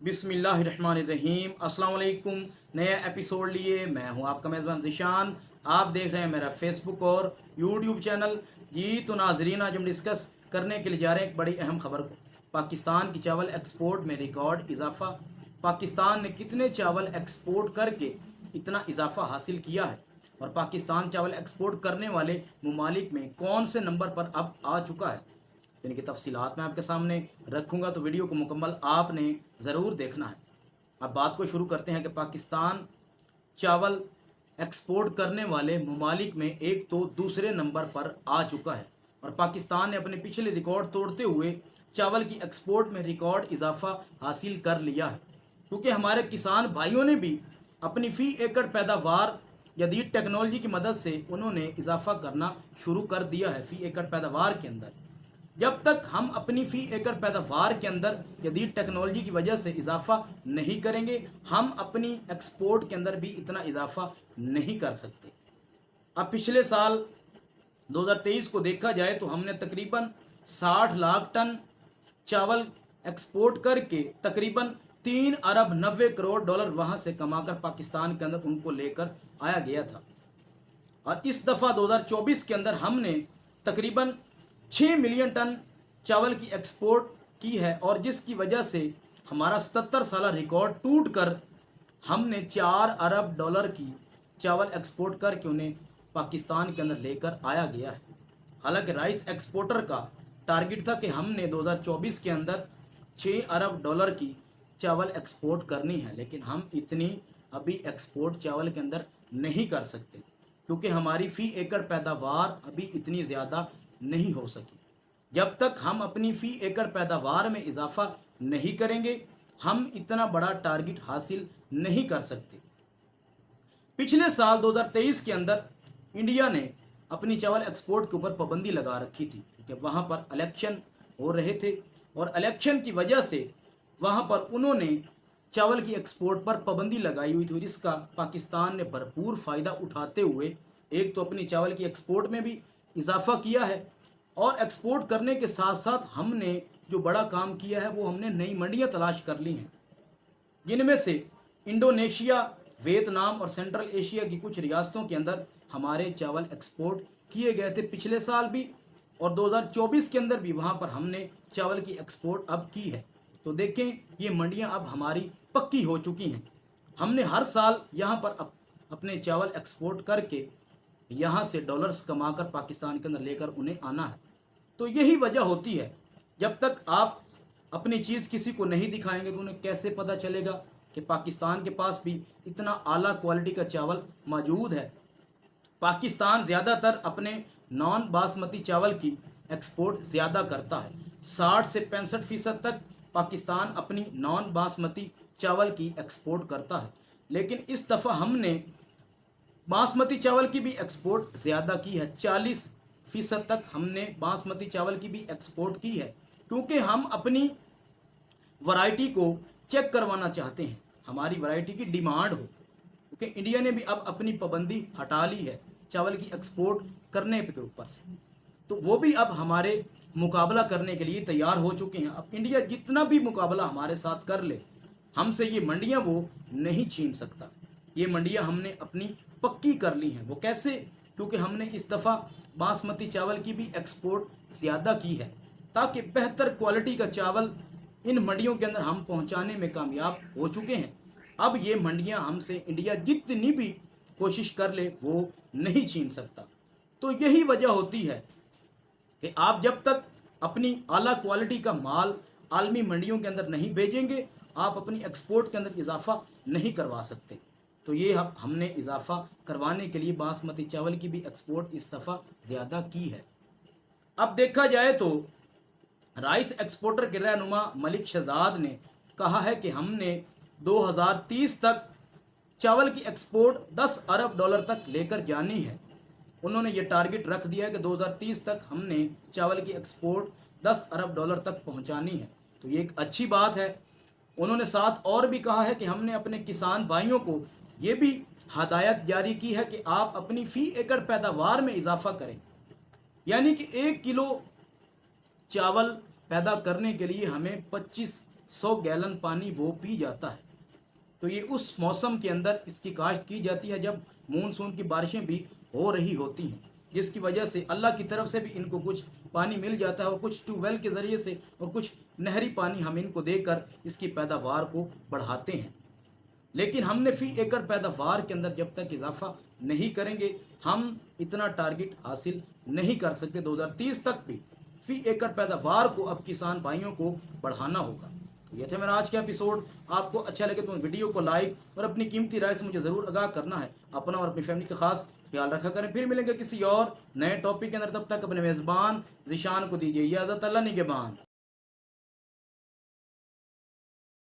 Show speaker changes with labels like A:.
A: बिस्मिल्लाहिर्रहमानिर्रहीम। अस्सलाम वालेकुम। नया एपिसोड लिए मैं हूं आपका मेज़बान ज़िशान। आप देख रहे हैं मेरा फेसबुक और यूट्यूब चैनल। जी तो नाजरीन, आज हम डिस्कस करने के लिए जा रहे हैं एक बड़ी अहम खबर को। पाकिस्तान की चावल एक्सपोर्ट में रिकॉर्ड इजाफा। पाकिस्तान ने कितने चावल एक्सपोर्ट करके इतना इजाफा हासिल किया है और पाकिस्तान चावल एक्सपोर्ट करने वाले ममालिक में कौन से नंबर पर अब आ चुका है, इनकी तफसीलात मैं आपके सामने रखूंगा, तो वीडियो को मुकम्मल आपने ज़रूर देखना है। अब बात को शुरू करते हैं कि पाकिस्तान चावल एक्सपोर्ट करने वाले ममालिक में एक तो दूसरे नंबर पर आ चुका है और पाकिस्तान ने अपने पिछले रिकॉर्ड तोड़ते हुए चावल की एक्सपोर्ट में रिकॉर्ड इजाफा हासिल कर लिया है, क्योंकि हमारे किसान भाइयों ने भी अपनी फ़ी एकड़ पैदावार जदीद टेक्नोलॉजी की मदद से उन्होंने इजाफा करना शुरू कर दिया है। फ़ी एकड़ पैदावार के अंदर जब तक हम अपनी फ़ी एकड़ पैदावार के अंदर जदीद टेक्नोलॉजी की वजह से इजाफा नहीं करेंगे, हम अपनी एक्सपोर्ट के अंदर भी इतना इजाफा नहीं कर सकते। अब पिछले साल 2023 को देखा जाए तो हमने तकरीबन 60 लाख टन चावल एक्सपोर्ट करके तकरीबन 3 अरब 90 करोड़ डॉलर वहां से कमाकर पाकिस्तान के अंदर उनको लेकर आया गया था। और इस दफ़ा 2024 के अंदर हमने तकरीबन 6 मिलियन टन चावल की एक्सपोर्ट की है और जिसकी वजह से हमारा 77 साल रिकॉर्ड टूट कर हमने 4 अरब डॉलर की चावल एक्सपोर्ट करके उन्हें पाकिस्तान के अंदर लेकर आया गया है। हालांकि राइस एक्सपोर्टर का टारगेट था कि हमने 2024 के अंदर 6 अरब डॉलर की चावल एक्सपोर्ट करनी है, लेकिन हम इतनी अभी एक्सपोर्ट चावल के अंदर नहीं कर सकते, क्योंकि हमारी फ़ी एकड़ पैदावार अभी इतनी ज़्यादा नहीं हो सकी। जब तक हम अपनी फ़ी एकड़ पैदावार में इजाफा नहीं करेंगे, हम इतना बड़ा टारगेट हासिल नहीं कर सकते। पिछले साल 2023 के अंदर इंडिया ने अपनी चावल एक्सपोर्ट के ऊपर पाबंदी लगा रखी थी, क्योंकि वहाँ पर इलेक्शन हो रहे थे और इलेक्शन की वजह से वहाँ पर उन्होंने चावल की एक्सपोर्ट पर पाबंदी लगाई हुई थी, जिसका पाकिस्तान ने भरपूर फ़ायदा उठाते हुए एक तो अपनी चावल की एक्सपोर्ट में भी इजाफा किया है और एक्सपोर्ट करने के साथ साथ हमने जो बड़ा काम किया है वो हमने नई मंडियाँ तलाश कर ली हैं, जिनमें से इंडोनेशिया, वियतनाम और सेंट्रल एशिया की कुछ रियासतों के अंदर हमारे चावल एक्सपोर्ट किए गए थे पिछले साल भी, और 2024 के अंदर भी वहाँ पर हमने चावल की एक्सपोर्ट अब की है। तो देखें, ये मंडियाँ अब हमारी पक्की हो चुकी हैं। हमने हर साल यहाँ पर अपने चावल एक्सपोर्ट करके यहाँ से डॉलर्स कमाकर पाकिस्तान के अंदर लेकर उन्हें आना है। तो यही वजह होती है, जब तक आप अपनी चीज़ किसी को नहीं दिखाएंगे तो उन्हें कैसे पता चलेगा कि पाकिस्तान के पास भी इतना आला क्वालिटी का चावल मौजूद है। पाकिस्तान ज़्यादातर अपने नॉन बासमती चावल की एक्सपोर्ट ज़्यादा करता है। 60 से 65% तक पाकिस्तान अपनी नॉन बासमती चावल की एक्सपोर्ट करता है, लेकिन इस दफ़ा हमने बासमती चावल की भी एक्सपोर्ट ज़्यादा की है। 40% तक हमने बासमती चावल की भी एक्सपोर्ट की है, क्योंकि हम अपनी वैरायटी को चेक करवाना चाहते हैं, हमारी वैरायटी की डिमांड हो, क्योंकि इंडिया ने भी अब अपनी पाबंदी हटा ली है चावल की एक्सपोर्ट करने के ऊपर से, तो वो भी अब हमारे मुकाबला करने के लिए तैयार हो चुके हैं। अब इंडिया जितना भी मुकाबला हमारे साथ कर ले, हमसे ये मंडियाँ वो नहीं छीन सकता। ये मंडियाँ हमने अपनी पक्की कर ली हैं। वो कैसे? क्योंकि हमने इस दफ़ा बासमती चावल की भी एक्सपोर्ट ज़्यादा की है, ताकि बेहतर क्वालिटी का चावल इन मंडियों के अंदर हम पहुंचाने में कामयाब हो चुके हैं। अब ये मंडियां हमसे इंडिया जितनी भी कोशिश कर ले वो नहीं छीन सकता। तो यही वजह होती है कि आप जब तक अपनी आला क्वालिटी का माल आलमी मंडियों के अंदर नहीं भेजेंगे, आप अपनी एक्सपोर्ट के अंदर इजाफा नहीं करवा सकते। तो ये हमने इजाफा करवाने के लिए बासमती चावल की भी एक्सपोर्ट इस दफ़ा ज़्यादा की है। अब देखा जाए तो राइस एक्सपोर्टर के रहनुमा मलिक शहजाद ने कहा है कि हमने 2030 तक चावल की एक्सपोर्ट 10 अरब डॉलर तक लेकर जानी है। उन्होंने ये टारगेट रख दिया है कि 2030 तक हमने चावल की एक्सपोर्ट 10 अरब डॉलर तक पहुंचानी है। तो ये एक अच्छी बात है। उन्होंने साथ और भी कहा है कि हमने अपने किसान भाइयों को ये भी हदायत जारी की है कि आप अपनी फ़ी एकड़ पैदावार में इजाफा करें, यानी कि 1 किलो चावल पैदा करने के लिए हमें 25 100 गैलन पानी वो पी जाता है। तो ये उस मौसम के अंदर इसकी काश्त की जाती है जब मानसून की बारिशें भी हो रही होती हैं, जिसकी वजह से अल्लाह की तरफ से भी इनको कुछ पानी मिल जाता है और कुछ ट्यूबवेल के ज़रिए से और कुछ नहरी पानी हम इनको देकर इसकी पैदावार को बढ़ाते हैं। लेकिन हमने फ़ी एकड़ पैदावार के अंदर जब तक इजाफा नहीं करेंगे हम इतना टारगेट हासिल नहीं कर सकते। 2030 तक भी फ़ी एकड़ पैदावार को अब किसान भाइयों को बढ़ाना होगा। तो ये था मेरा आज का एपिसोड। आपको अच्छा लगे तो वीडियो को लाइक और अपनी कीमती राय से मुझे ज़रूर आगाह करना है। अपना और अपनी फैमिली का खास ख्याल रखा करें। फिर मिलेंगे किसी और नए टॉपिक के अंदर, तब तक अपने मेज़बान ज़ीशान को दीजिए इजाज़त। अल्लाह निगहबान।